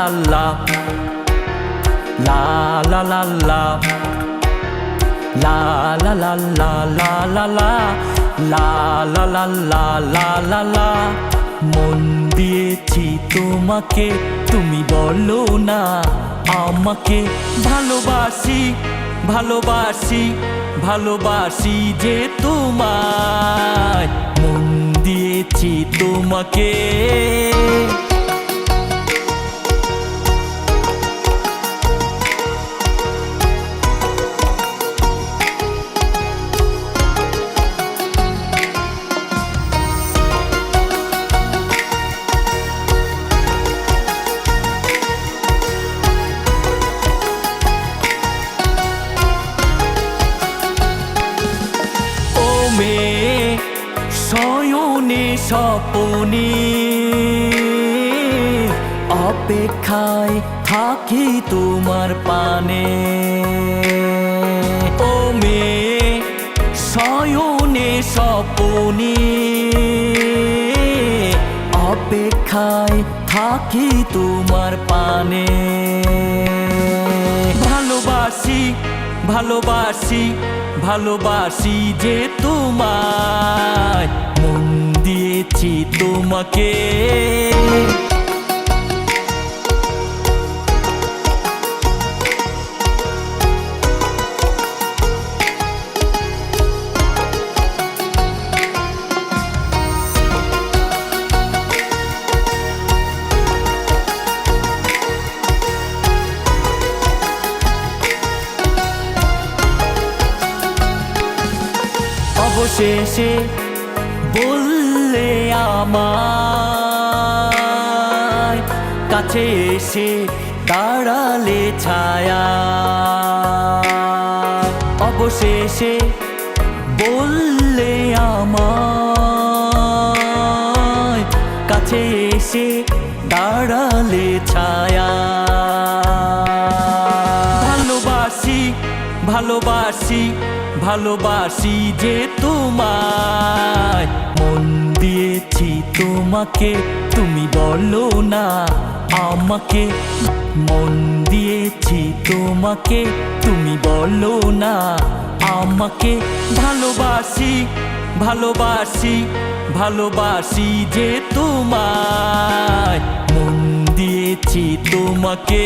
la la la la la la la la la la la la la la la la la la la মন দিয়েছি তোমাকে তুমি বলো না আমাকে ভালোবাসি ভালোবাসি ভালোবাসি যে তোমায় মন দিয়েছি তোমাকে শয়নে স্বপনে অপেক্ষায় থাকি তোমার পানে ও মেয়ে শয়নে স্বপনে অপেক্ষায় থাকি তোমার পানে ভালোবাসি ভালোবাসি ভালোবাসি যে তোমায় মন দিয়েছি তোমাকে অবশেষে বললে আমায় কাছে এসে দাঁড়ালে ছায়া অবশেষে বললে আমায় কাছে এসে দাঁড়ালে ছায়া ভালোবাসি ভালোবাসি ভালোবাসি যে তোমায় মন দিয়েছি তোমাকে তুমি বলো না আমাকে মন দিয়েছি তোমাকে তুমি বলো না আমাকে ভালোবাসি ভালোবাসি ভালোবাসি যে তোমায় মন দিয়েছি তোমাকে